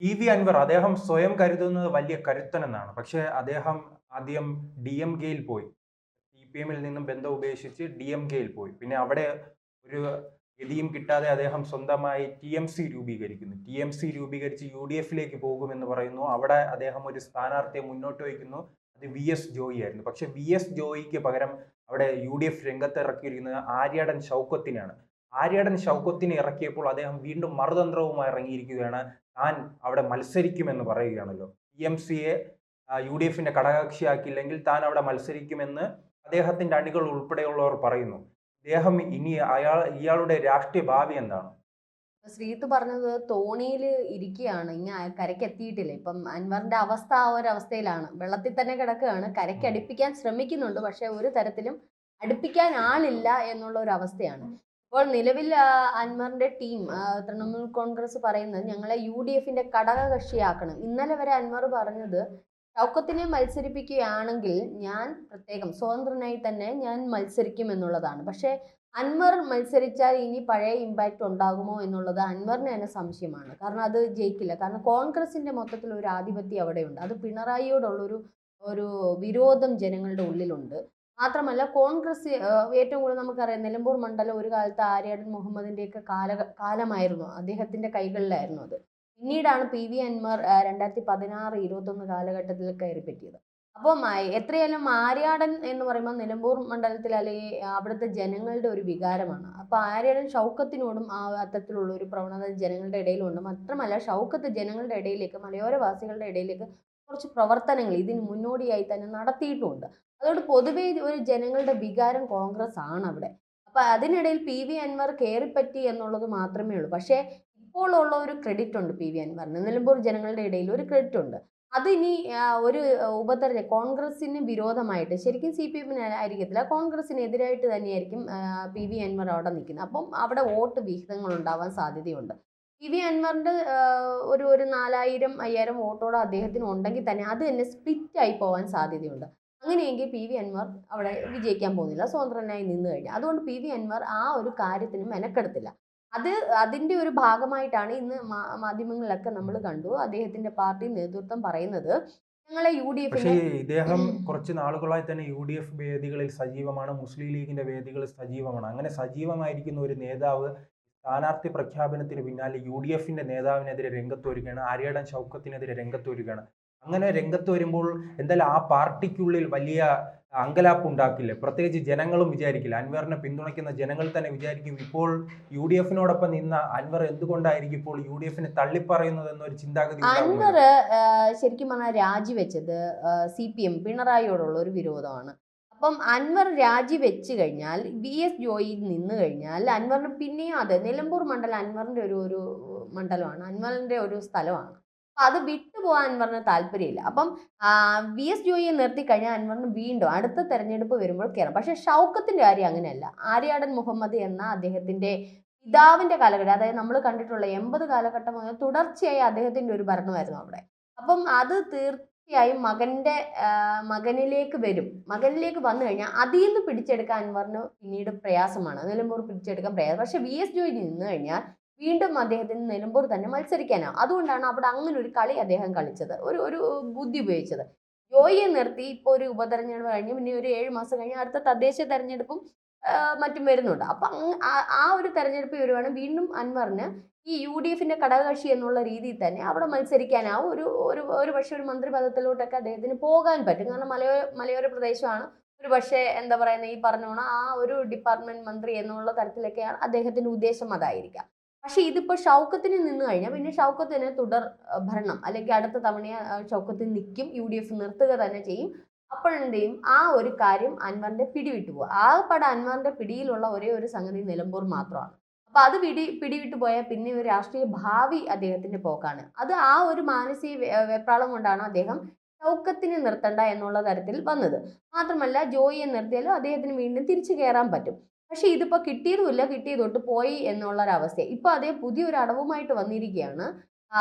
PV. Anwar അദ്ദേഹം സ്വയം കരുതുന്നത് വലിയ കരുത്തനെന്നാണ്. പക്ഷേ അദ്ദേഹം ആദ്യം ഡി.എം.കെയിൽ പോയി. സി.പി.എമ്മിൽ നിന്നും ബന്ധം ഉപേക്ഷിച്ച് ഡി.എം.കെയിൽ പോയി. പിന്നെ അവിടെ ഒരു ഗതിയും കിട്ടാതെ അദ്ദേഹം സ്വന്തമായി ടി.എം.സി രൂപീകരിക്കുന്നു. ടി.എം.സി രൂപീകരിച്ച് യു.ഡി.എഫിലേക്ക് പോകുമെന്ന് പറയുന്നു. അവിടെ അദ്ദേഹം ഒരു സ്ഥാനാർത്ഥിയെ മുന്നോട്ട് വയ്ക്കുന്നു. അത് വി.എസ്. ജോയി ആയിരുന്നു. പക്ഷേ വി.എസ്. ജോയിക്ക് പകരം അവിടെ യു.ഡി.എഫ് രംഗത്തിറക്കിയിരിക്കുന്നത് ആര്യാടൻ ഷൗക്കത്തിനെയാണ്. ആര്യാടൻ ഷൗക്കത്തിനെ ഇറക്കിയപ്പോൾ അദ്ദേഹം വീണ്ടും മറുതന്ത്രവുമായി ഇറങ്ങിയിരിക്കുകയാണ്. താൻ അവിടെ മത്സരിക്കുമെന്ന് പറയുകയാണല്ലോ. ടി.എം.സിയെ യു.ഡി.എഫിന്റെ ഘടകകക്ഷിയാക്കിയില്ലെങ്കിൽ താൻ അവിടെ മത്സരിക്കുമെന്ന് അദ്ദേഹത്തിന്റെ അണികൾ ഉൾപ്പെടെയുള്ളവർ പറയുന്നു. ഇദ്ദേഹം ഇനി ഇയാളുടെ രാഷ്ട്രീയ ഭാവി എന്താണ്? ശ്രീത്ത് പറഞ്ഞത് തോണിയിൽ ഇരിക്കുകയാണ്, ഇനി കരയ്ക്ക് എത്തിയിട്ടില്ല. ഇപ്പം അൻവറിന്റെ അവസ്ഥ ആ ഒരു അവസ്ഥയിലാണ്, വെള്ളത്തിൽ തന്നെ കിടക്കുകയാണ്. കരയ്ക്ക് ഉം. അടുപ്പിക്കാൻ ശ്രമിക്കുന്നുണ്ട്, പക്ഷെ ഒരു തരത്തിലും അടുപ്പിക്കാൻ ആളില്ല എന്നുള്ള ഒരു അവസ്ഥയാണ്. ഇപ്പോൾ നിലവിൽ അൻവറിന്റെ ടീം, തൃണമൂൽ കോൺഗ്രസ് പറയുന്നത് ഞങ്ങളെ യു.ഡി.എഫിന്റെ ഘടകകക്ഷിയാക്കണം. ഇന്നലെ വരെ അൻവർ പറഞ്ഞത് ഷൗക്കത്തിനെ മത്സരിപ്പിക്കുകയാണെങ്കിൽ ഞാൻ പ്രത്യേകം സ്വതന്ത്രനായി തന്നെ ഞാൻ മത്സരിക്കും എന്നുള്ളതാണ്. പക്ഷേ അൻവർ മത്സരിച്ചാൽ ഇനി പഴയ ഇമ്പാക്റ്റ് ഉണ്ടാകുമോ എന്നുള്ളത് അൻവറിന് തന്നെ സംശയമാണ്. കാരണം അത് ജയിക്കില്ല. കാരണം കോൺഗ്രസിന്റെ മൊത്തത്തിൽ ഒരു ആധിപത്യം അവിടെയുണ്ട്. അത് പിണറായിയോടുള്ളൊരു ഒരു വിരോധം ജനങ്ങളുടെ ഉള്ളിലുണ്ട്. മാത്രമല്ല കോൺഗ്രസ് ഏറ്റവും കൂടുതൽ നമുക്കറിയാം, നിലമ്പൂർ മണ്ഡലം ഒരു കാലത്ത് ആര്യാടൻ മുഹമ്മദിന്റെയൊക്കെ കാലമായിരുന്നു, അദ്ദേഹത്തിന്റെ കൈകളിലായിരുന്നു അത്. പിന്നീടാണ് പി.വി. അൻവർ 2016, 21 കാലഘട്ടത്തിൽ കയറിപ്പറ്റിയത്. അപ്പം എത്രയായാലും ആര്യാടൻ എന്ന് പറയുമ്പോൾ നിലമ്പൂർ മണ്ഡലത്തിൽ അല്ലെങ്കിൽ അവിടുത്തെ ജനങ്ങളുടെ ഒരു വികാരമാണ്. അപ്പൊ ആര്യാടൻ ഷൗക്കത്തിനോടും ആ അത്തരത്തിലുള്ള ഒരു പ്രവണത ജനങ്ങളുടെ ഇടയിലുണ്ട്. മാത്രമല്ല ഷൗക്കത്ത് ജനങ്ങളുടെ ഇടയിലേക്ക്, മലയോരവാസികളുടെ ഇടയിലേക്ക് കുറച്ച് പ്രവർത്തനങ്ങൾ ഇതിന് മുന്നോടിയായി തന്നെ നടത്തിയിട്ടുമുണ്ട്. അതുകൊണ്ട് പൊതുവേ ഒരു ജനങ്ങളുടെ വികാരം കോൺഗ്രസ് ആണ് അവിടെ. അപ്പൊ അതിനിടയിൽ പി.വി. അൻവർ കയറിപ്പറ്റി എന്നുള്ളത് മാത്രമേ ഉള്ളൂ. പക്ഷേ ഇപ്പോൾ ഉള്ള ഒരു ക്രെഡിറ്റ് ഉണ്ട് പി.വി. അൻവറിന്, നിലമ്പൂർ ജനങ്ങളുടെ ഇടയിൽ ഒരു ക്രെഡിറ്റ് ഉണ്ട്. അതിനി ഒരു കോൺഗ്രസിന് വിരോധമായിട്ട്, ശരിക്കും സി.പി.എമ്മിന് ആയിരിക്കത്തില്ല, കോൺഗ്രസിനെതിരായിട്ട് തന്നെയായിരിക്കും പി.വി. അൻവർ അവിടെ നിൽക്കുന്നത്. അപ്പം അവിടെ വോട്ട് വിഹിതങ്ങൾ ഉണ്ടാവാൻ സാധ്യതയുണ്ട്. പി.വി. അൻവറിന്റെ ഒരു 4000, 5000 വോട്ടോടെ അദ്ദേഹത്തിന് ഉണ്ടെങ്കിൽ തന്നെ അത് തന്നെ സ്പ്ലിറ്റ് ആയി പോകാൻ സാധ്യതയുണ്ട്. അങ്ങനെയെങ്കിൽ പി.വി. അൻവർ അവിടെ വിജയിക്കാൻ പോകുന്നില്ല, സ്വതന്ത്രനായി നിന്ന് കഴിഞ്ഞാൽ. അതുകൊണ്ട് പി.വി. അൻവർ ആ ഒരു കാര്യത്തിന് മെനക്കെടുത്തില്ല. അത് അതിന്റെ ഒരു ഭാഗമായിട്ടാണ് ഇന്ന് മാധ്യമങ്ങളിലൊക്കെ നമ്മൾ കണ്ടു അദ്ദേഹത്തിന്റെ പാർട്ടി നേതൃത്വം പറയുന്നത് ഞങ്ങളെ പക്ഷേ യു.ഡി.എഫിന്റെ ഇദ്ദേഹം കുറച്ച് നാളുകളായി തന്നെ യു.ഡി.എഫ് വേദികളിൽ സജീവമാണ്. മുസ്ലിം ലീഗിന്റെ വേദികളിൽ സജീവമാണ്. അങ്ങനെ സജീവമായിരിക്കുന്ന ഒരു നേതാവ് സ്ഥാനാർത്ഥി പ്രഖ്യാപനത്തിന് പിന്നാലെ യു.ഡി.എഫിന്റെ നേതാവിനെതിരെ രംഗത്ത് വരികയാണ്. ആര്യാടൻ ഷൗക്കത്തിനെതിരെ രംഗത്ത് വരികയാണ്. അങ്ങനെ രംഗത്ത് വരുമ്പോൾ എന്തായാലും ആ പാർട്ടിക്കുള്ളിൽ വലിയ അങ്കലാപ്പ് ഉണ്ടാക്കില്ല. പ്രത്യേകിച്ച് ജനങ്ങളും വിചാരിക്കില്ല. അൻവറിനെ പിന്തുണയ്ക്കുന്ന ജനങ്ങൾ തന്നെ വിചാരിക്കും, ഇപ്പോൾ യു.ഡി.എഫിനോടൊപ്പം നിന്ന അൻവർ എന്തുകൊണ്ടായിരിക്കും ഇപ്പോൾ യു.ഡി.എഫിനെ തള്ളിപ്പറയുന്നത് എന്നൊരു ചിന്താഗതി അൻവർ ഉണ്ടാകുമല്ലോ. ശരിക്കും പറഞ്ഞാൽ രാജിവെച്ചത് സി.പി.എം പിണറായിയോടുള്ള ഒരു വിരോധമാണ്. അപ്പം അൻവർ രാജിവെച്ച് കഴിഞ്ഞാൽ വി.എസ്. ജോയിയിൽ നിന്ന് കഴിഞ്ഞാൽ അൻവറിന് പിന്നെയും അതെ, നിലമ്പൂർ മണ്ഡലം അൻവറിന്റെ ഒരു മണ്ഡലമാണ്, അൻവറിന്റെ ഒരു സ്ഥലമാണ്. അപ്പൊ അത് വിട്ടുപോകാൻ അൻവറിന് താല്പര്യമില്ല. അപ്പം വി.എസ്. ജോയിയെ നിർത്തിക്കഴിഞ്ഞാൽ അൻവറിന് വീണ്ടും അടുത്ത തെരഞ്ഞെടുപ്പ് വരുമ്പോൾ കയറാം. പക്ഷെ ഷൗക്കത്തിന്റെ കാര്യം അങ്ങനെയല്ല. ആര്യാടൻ മുഹമ്മദ് എന്ന അദ്ദേഹത്തിന്റെ പിതാവിന്റെ കാലഘട്ടം, അതായത് നമ്മൾ കണ്ടിട്ടുള്ള 80 കാലഘട്ടം മുതൽ തുടർച്ചയായി അദ്ദേഹത്തിന്റെ ഒരു ഭരണമായിരുന്നു അവിടെ. അപ്പം അത് തീർച്ചയായും മകനിലേക്ക് വരും. മകനിലേക്ക് വന്നു കഴിഞ്ഞാൽ അതിൽ നിന്ന് പിടിച്ചെടുക്കാൻ അൻവറിന് പിന്നീട് പ്രയാസമാണ്, നിലമ്പൂർ പിടിച്ചെടുക്കാൻ പ്രയാസം. പക്ഷെ വി.എസ്. ജോയി നിന്ന് കഴിഞ്ഞാൽ വീണ്ടും അദ്ദേഹത്തിന് നിലമ്പൂർ തന്നെ മത്സരിക്കാനാവും. അതുകൊണ്ടാണ് അവിടെ അങ്ങനെ ഒരു കളി അദ്ദേഹം കളിച്ചത്, ഒരു ഒരു ബുദ്ധി ഉപയോഗിച്ചത്. ജോയിയെ നിർത്തി ഇപ്പോൾ ഒരു ഉപതെരഞ്ഞെടുപ്പ് കഴിഞ്ഞ് പിന്നെ ഒരു 7 മാസം കഴിഞ്ഞ് അടുത്ത തദ്ദേശ തെരഞ്ഞെടുപ്പും മറ്റും വരുന്നുണ്ട്. അപ്പൊ ആ ഒരു തെരഞ്ഞെടുപ്പ് വരുവാണ് വീണ്ടും അൻവറിന് ഈ യു.ഡി.എഫിന്റെ ഘടകകക്ഷി എന്നുള്ള രീതിയിൽ തന്നെ അവിടെ മത്സരിക്കാനാവും. ഒരു പക്ഷേ ഒരു മന്ത്രി പദത്തിലോട്ടൊക്കെ അദ്ദേഹത്തിന് പോകാൻ പറ്റും. കാരണം മലയോര പ്രദേശമാണ്. ഒരു പക്ഷേ എന്താ പറയുന്നത്, ഈ പറഞ്ഞോണം ആ ഒരു ഡിപ്പാർട്ട്മെന്റ് മന്ത്രി എന്നുള്ള തരത്തിലൊക്കെയാണ് അദ്ദേഹത്തിന്റെ ഉദ്ദേശം, അതായിരിക്കാം. പക്ഷെ ഇതിപ്പോ ഷൗക്കത്തിന് നിന്ന് കഴിഞ്ഞാൽ പിന്നെ ഷൗക്കത്തിന് തുടർ ഭരണം, അല്ലെങ്കിൽ അടുത്ത തവണ ഷൗക്കത്തിന് നിൽക്കും, യു.ഡി.എഫ് നിർത്തുക തന്നെ ചെയ്യും. അപ്പോഴെന്ത് ചെയ്യും, ആ ഒരു കാര്യം അൻവറിന്റെ പിടിവിട്ടു പോകും. ആകെപ്പാടെ അൻവറിന്റെ പിടിയിലുള്ള ഒരേ ഒരു സംഗതി നിലമ്പൂർ മാത്രമാണ്. അപ്പൊ അത് പിടിവിട്ടു പോയാൽ പിന്നെ ഒരു രാഷ്ട്രീയ ഭാവി അദ്ദേഹത്തിന്റെ പോക്കാണ്. അത് ആ ഒരു മാനസിക വെപ്രാളം കൊണ്ടാണ് അദ്ദേഹം ഷൗക്കത്തിനെ നിർത്തണ്ട എന്നുള്ള തരത്തിൽ വന്നത്. മാത്രമല്ല ജോയിയെ നിർത്തിയാലും അദ്ദേഹത്തിന് വീണ്ടും തിരിച്ചു കയറാൻ പറ്റും. പക്ഷെ ഇതിപ്പോ കിട്ടിയതുമില്ല, കിട്ടിയതൊട്ട് പോയി എന്നുള്ളൊരവസ്ഥ. ഇപ്പൊ അതേ പുതിയൊരു അടവുമായിട്ട് വന്നിരിക്കുകയാണ്.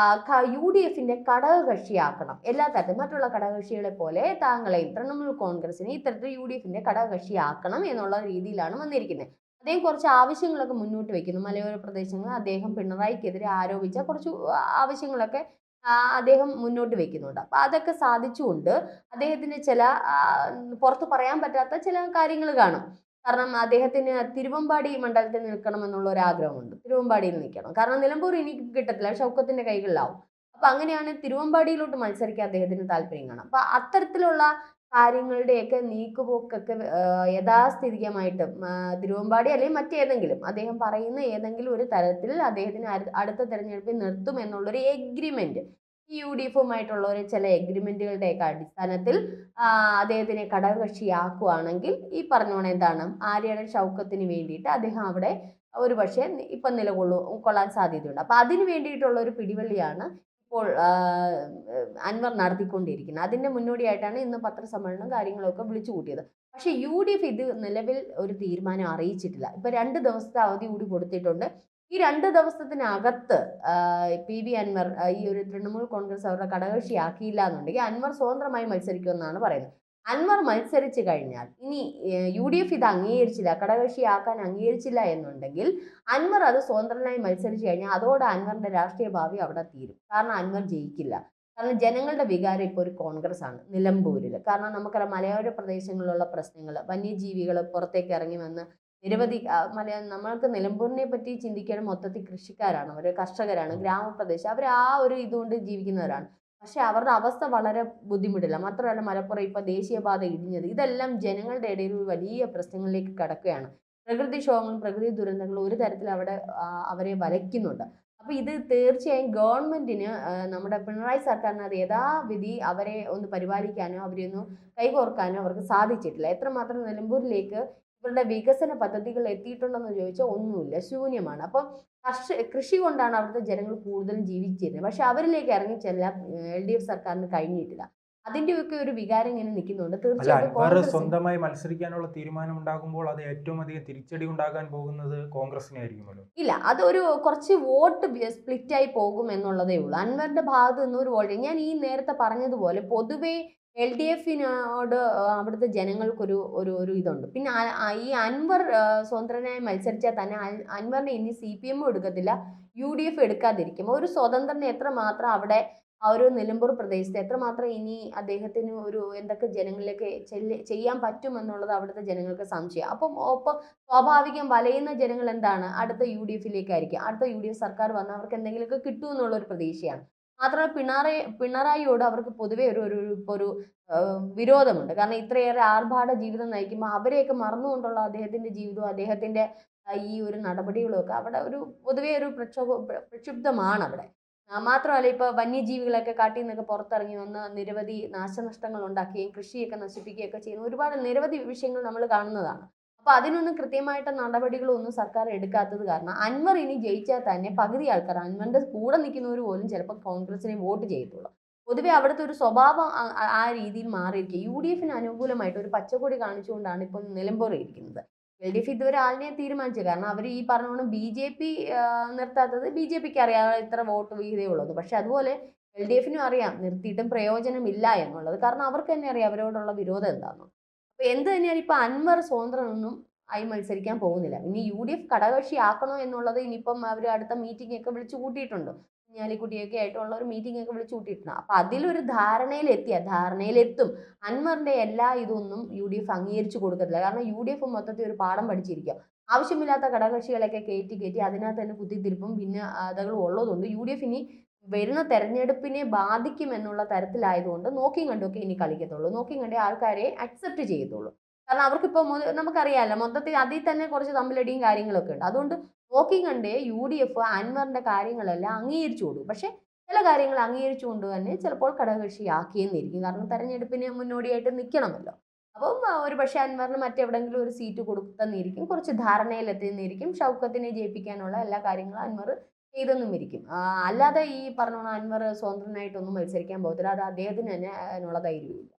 യു.ഡി.എഫിന്റെ ഘടകകക്ഷിയാക്കണം എല്ലാ തരത്തിലും. മറ്റുള്ള ഘടകകക്ഷികളെ പോലെ താങ്കളെയും തൃണമൂൽ കോൺഗ്രസിനെ ഇത്തരത്തിൽ യു.ഡി.എഫിന്റെ ഘടകകക്ഷിയാക്കണം എന്നുള്ള രീതിയിലാണ് വന്നിരിക്കുന്നത്. അദ്ദേഹം കുറച്ച് ആവശ്യങ്ങളൊക്കെ മുന്നോട്ട് വെക്കുന്നു. മലയോര പ്രദേശങ്ങൾ അദ്ദേഹം പിണറായിക്കെതിരെ ആരോപിച്ച കുറച്ച് ആവശ്യങ്ങളൊക്കെ അദ്ദേഹം മുന്നോട്ട് വെക്കുന്നുണ്ട്. അപ്പൊ അതൊക്കെ സാധിച്ചുകൊണ്ട് അദ്ദേഹത്തിന് ചില പുറത്ത് പറയാൻ പറ്റാത്ത ചില കാര്യങ്ങൾ കാണും. കാരണം അദ്ദേഹത്തിന് തിരുവമ്പാടി മണ്ഡലത്തിൽ നിൽക്കണം എന്നുള്ള ഒരു ആഗ്രഹമുണ്ട്. തിരുവമ്പാടിയിൽ നിൽക്കണം. കാരണം നിലമ്പൂർ ഇനി കിട്ടത്തില്ല, ഷൗക്കത്തിന്റെ കൈകളിലാവും. അപ്പൊ അങ്ങനെയാണ് തിരുവമ്പാടിയിലോട്ട് മത്സരിക്കാൻ അദ്ദേഹത്തിന് താല്പര്യം കാണാം. അപ്പൊ അത്തരത്തിലുള്ള കാര്യങ്ങളുടെയൊക്കെ നീക്കുപോക്കൊക്കെ യഥാസ്ഥിതികമായിട്ട് തിരുവമ്പാടി അല്ലെങ്കിൽ മറ്റേതെങ്കിലും അദ്ദേഹം പറയുന്ന ഏതെങ്കിലും ഒരു തരത്തിൽ അദ്ദേഹത്തിന് അടുത്ത തെരഞ്ഞെടുപ്പിൽ നിർത്തും എന്നുള്ളൊരു എഗ്രിമെന്റ് ഈ UDF-ഉമായിട്ടുള്ള ഒരു ചില എഗ്രിമെന്റുകളുടെയൊക്കെ അടിസ്ഥാനത്തിൽ അദ്ദേഹത്തിനെ ഘടകകക്ഷിയാക്കുവാണെങ്കിൽ ഈ പറഞ്ഞോണം എന്താണ് ആര്യയുടെ ഷൗക്കത്തിന് വേണ്ടിയിട്ട് അദ്ദേഹം അവിടെ ഒരു പക്ഷേ ഇപ്പം കൊള്ളാൻ സാധ്യതയുണ്ട്. അപ്പൊ അതിന് വേണ്ടിയിട്ടുള്ള ഒരു പിടിവള്ളിയാണ് ഇപ്പോൾ അൻവർ നടത്തിക്കൊണ്ടിരിക്കുന്നത്. അതിന്റെ മുന്നോടിയായിട്ടാണ് ഇന്ന് പത്രസമ്മേളനം കാര്യങ്ങളൊക്കെ വിളിച്ചു കൂട്ടിയത്. പക്ഷെ UDF ഇത് നിലവിൽ ഒരു തീരുമാനം അറിയിച്ചിട്ടില്ല. ഇപ്പൊ 2 ദിവസത്തെ അവധി കൂടി കൊടുത്തിട്ടുണ്ട്. ഈ 2 ദിവസത്തിനകത്ത് PV അൻവർ ഈ ഒരു തൃണമൂൽ കോൺഗ്രസ് അവരുടെ ഘടകകക്ഷിയാക്കിയില്ല എന്നുണ്ടെങ്കിൽ അൻവർ സ്വതന്ത്രമായി മത്സരിക്കുമെന്നാണ് പറയുന്നത്. അൻവർ മത്സരിച്ചു കഴിഞ്ഞാൽ ഇനി UDF ഇത് അംഗീകരിച്ചില്ല, ഘടകകക്ഷിയാക്കാൻ അംഗീകരിച്ചില്ല എന്നുണ്ടെങ്കിൽ അൻവർ അത് സ്വതന്ത്രനായി മത്സരിച്ചു കഴിഞ്ഞാൽ അതോടെ അൻവറിന്റെ രാഷ്ട്രീയ ഭാവി അവിടെ തീരും. കാരണം അൻവർ ജയിക്കില്ല. കാരണം ജനങ്ങളുടെ വികാരം ഇപ്പോൾ ഒരു കോൺഗ്രസ് ആണ് നിലമ്പൂരിൽ. കാരണം നമുക്കറിയാം മലയോര പ്രദേശങ്ങളിലുള്ള പ്രശ്നങ്ങൾ, വന്യജീവികൾ പുറത്തേക്ക് ഇറങ്ങി വന്ന് നിരവധി നമ്മൾക്ക് നിലമ്പൂരിനെ പറ്റി ചിന്തിക്കാൻ മൊത്തത്തിൽ കൃഷിക്കാരാണ്, അവർ കർഷകരാണ്, ഗ്രാമപ്രദേശം, അവർ ആ ഒരു ഇതുകൊണ്ട് ജീവിക്കുന്നവരാണ്. പക്ഷെ അവരുടെ അവസ്ഥ വളരെ ബുദ്ധിമുട്ടില്ല. മാത്രമല്ല മലപ്പുറം ഇപ്പൊ ദേശീയപാത ഇടിഞ്ഞത്, ഇതെല്ലാം ജനങ്ങളുടെ ഇടയിൽ ഒരു വലിയ പ്രശ്നങ്ങളിലേക്ക് കടക്കുകയാണ്. പ്രകൃതിക്ഷോഭങ്ങളും പ്രകൃതി ദുരന്തങ്ങളും ഒരു തരത്തിൽ അവിടെ അവരെ വലയ്ക്കുന്നുണ്ട്. അപ്പൊ ഇത് തീർച്ചയായും ഗവൺമെന്റിന് നമ്മുടെ പിണറായി സർക്കാരിന് അത് യഥാവിധി അവരെ ഒന്ന് പരിപാലിക്കാനോ അവരെ ഒന്ന് കൈകോർക്കാനോ അവർക്ക് സാധിച്ചിട്ടില്ല. എത്രമാത്രം നിലമ്പൂരിലേക്ക് ഇവരുടെ വികസന പദ്ധതികൾ എത്തിയിട്ടുണ്ടെന്ന് ചോദിച്ചാൽ ഒന്നുമില്ല, ശൂന്യമാണ്. അപ്പം കൃഷി കൊണ്ടാണ് അവിടുത്തെ ജനങ്ങൾ കൂടുതലും ജീവിച്ചിരുന്നത്. പക്ഷെ അവരിലേക്ക് ഇറങ്ങിച്ചെല്ലാൻ LDF സർക്കാരിന് കഴിഞ്ഞിട്ടില്ല. അതിന്റെയൊക്കെ ഒരു വികാരം ഇങ്ങനെ നിൽക്കുന്നുണ്ട്. തീർച്ചയായിട്ടും സ്വന്തമായി മത്സരിക്കാനുള്ള തീരുമാനം ഉണ്ടാകുമ്പോൾ അത് ഏറ്റവും അധികം തിരിച്ചടി ഉണ്ടാകാൻ പോകുന്നത് കോൺഗ്രസിനായിരിക്കുമല്ലോ. ഇല്ല, അതൊരു കുറച്ച് വോട്ട് സ്പ്ലിറ്റ് ആയി പോകും എന്നുള്ളതേ ഉള്ളൂ. അൻവറിന്റെ ഭാഗത്ത് നിന്ന് ഒരു വോട്ട്, ഞാൻ ഈ നേരത്തെ പറഞ്ഞതുപോലെ പൊതുവെ LDF-നോട് അവിടുത്തെ ജനങ്ങൾക്കൊരു ഒരു ഇതുണ്ട്. പിന്നെ ഈ അൻവർ സ്വതന്ത്രനായി മത്സരിച്ചാൽ തന്നെ അൻവറിനെ ഇനി CPM എടുക്കത്തില്ല, UDF എടുക്കാതിരിക്കും. ഒരു സ്വതന്ത്രനെ എത്രമാത്രം അവിടെ ആ ഒരു നിലമ്പൂർ പ്രദേശത്ത് എത്രമാത്രം ഇനി അദ്ദേഹത്തിന് ഒരു എന്തൊക്കെ ജനങ്ങളിലേക്ക് ചെയ്യാൻ പറ്റുമെന്നുള്ളത് അവിടുത്തെ ജനങ്ങൾക്ക് സംശയം. അപ്പം ഒപ്പം സ്വാഭാവികം വലയുന്ന ജനങ്ങൾ എന്താണ് അടുത്ത UDF-ലേക്കായിരിക്കും. അടുത്ത UDF സർക്കാർ വന്നാൽ അവർക്ക് എന്തെങ്കിലുമൊക്കെ കിട്ടുമെന്നുള്ളൊരു പ്രതീക്ഷയാണ്. മാത്രമല്ല പിണറായിയോട് അവർക്ക് പൊതുവെ ഒരു വിരോധമുണ്ട്. കാരണം ഇത്രയേറെ ആർഭാട ജീവിതം നയിക്കുമ്പോൾ അവരെയൊക്കെ മറന്നുകൊണ്ടുള്ള അദ്ദേഹത്തിന്റെ ജീവിതവും അദ്ദേഹത്തിന്റെ ഈ ഒരു നടപടികളും ഒക്കെ അവിടെ ഒരു പൊതുവെ ഒരു പ്രക്ഷുബ്ധമാണ് അവിടെ. മാത്രമല്ല ഇപ്പൊ വന്യജീവികളൊക്കെ കാട്ടിൽ നിന്നൊക്കെ പുറത്തിറങ്ങി വന്ന് നിരവധി നാശനഷ്ടങ്ങൾ ഉണ്ടാക്കുകയും കൃഷിയൊക്കെ നശിപ്പിക്കുകയൊക്കെ ചെയ്യുന്ന ഒരുപാട് നിരവധി വിഷയങ്ങൾ നമ്മൾ കാണുന്നതാണ്. അപ്പൊ അതിനൊന്നും കൃത്യമായിട്ട് നടപടികളൊന്നും സർക്കാർ എടുക്കാത്തത് കാരണം അൻവർ ഇനി ജയിച്ചാൽ തന്നെ പകുതി ആൾക്കാർ അൻവറിന്റെ കൂടെ നിൽക്കുന്നവർ പോലും ചിലപ്പോൾ കോൺഗ്രസിനെ വോട്ട് ചെയ്യത്തുള്ളൂ. പൊതുവെ അവിടുത്തെ ഒരു സ്വഭാവം ആ രീതിയിൽ മാറിയിരിക്കുക. UDF-ന് അനുകൂലമായിട്ട് ഒരു പച്ചക്കൊടി കാണിച്ചുകൊണ്ടാണ് ഇപ്പോൾ നിലമ്പൂർ ഇരിക്കുന്നത്. LDF ഇതുവരെ ആളിനെ തീരുമാനിച്ചു. കാരണം അവർ ഈ പറഞ്ഞോണം BJP നിർത്താത്തത് BJP-ക്ക് അറിയാം ഇത്ര വോട്ട് വീതേ ഉള്ളത്. പക്ഷെ അതുപോലെ LDF-നും അറിയാം നിർത്തിയിട്ടും പ്രയോജനമില്ല എന്നുള്ളത്. കാരണം അവർക്ക് തന്നെ അറിയാം അവരോടുള്ള വിരോധം എന്താണെന്ന്. അപ്പൊ എന്ത് തന്നെയാണ് ഇപ്പൊ അൻവർ സ്വതന്ത്രനൊന്നും ആയി മത്സരിക്കാൻ പോകുന്നില്ല. ഇനി UDF ഘടകകക്ഷി ആക്കണോ എന്നുള്ളത് ഇനിയിപ്പം അവർ അടുത്ത മീറ്റിംഗ് ഒക്കെ വിളിച്ചു കൂട്ടിയിട്ടുണ്ട്. കുഞ്ഞാലിക്കുട്ടിയൊക്കെ ആയിട്ടുള്ള ഒരു മീറ്റിംഗ് ഒക്കെ വിളിച്ചു കൂട്ടിയിട്ടുണ്ട്. അപ്പൊ അതിലൊരു ധാരണയിലെത്തും. അൻവറിന്റെ എല്ലാ ഇതൊന്നും UDF അംഗീകരിച്ചു കൊടുക്കത്തില്ല. കാരണം UDF മൊത്തത്തിൽ ഒരു പാഠം പഠിച്ചിരിക്കുക. ആവശ്യമില്ലാത്ത ഘടകകക്ഷികളൊക്കെ കയറ്റി അതിനകത്ത് തന്നെ കുത്തിത്തിരിപ്പും പിന്നെ അതുകൾ ഉള്ളതുകൊണ്ട് UDF ഇനി വരുന്ന തെരഞ്ഞെടുപ്പിനെ ബാധിക്കും എന്നുള്ള തരത്തിലായതുകൊണ്ട് നോക്കിയും കണ്ടൊക്കെ ഇനി കളിക്കത്തുള്ളൂ. നോക്കിയും കണ്ടേ ആൾക്കാരെ അക്സെപ്റ്റ് ചെയ്യത്തുള്ളൂ. കാരണം അവർക്കിപ്പോൾ നമുക്കറിയാമല്ലോ മൊത്തത്തിൽ അതിൽ തന്നെ കുറച്ച് തമ്മിലടിയും കാര്യങ്ങളൊക്കെ ഉണ്ട്. അതുകൊണ്ട് നോക്കിയും കണ്ടേ UDF അൻവറിന്റെ കാര്യങ്ങളെല്ലാം അംഗീകരിച്ചു കൊടുക്കും. പക്ഷെ ചില കാര്യങ്ങൾ അംഗീകരിച്ചുകൊണ്ട് തന്നെ ചിലപ്പോൾ ഘടകകക്ഷിയാക്കിയെന്നിരിക്കും. കാരണം തെരഞ്ഞെടുപ്പിന് മുന്നോടിയായിട്ട് നിൽക്കണമല്ലോ. അപ്പം ഒരു പക്ഷേ അൻവറിന് മറ്റെവിടെങ്കിലും ഒരു സീറ്റ് കൊടുത്തെന്നിരിക്കും, കുറച്ച് ധാരണയിലെത്തിയെന്നിരിക്കും. ഷൗക്കത്തിനെ ജയിപ്പിക്കാനുള്ള എല്ലാ കാര്യങ്ങളും അൻവർ ചെയ്തെന്നും ഇരിക്കും. അല്ലാതെ ഈ പറഞ്ഞോണം അൻവർ സ്വതന്ത്രനായിട്ടൊന്നും മത്സരിക്കാൻ പോകത്തില്ല. അത് അദ്ദേഹത്തിന് തന്നെ അതിനുള്ള ധൈര്യമില്ല.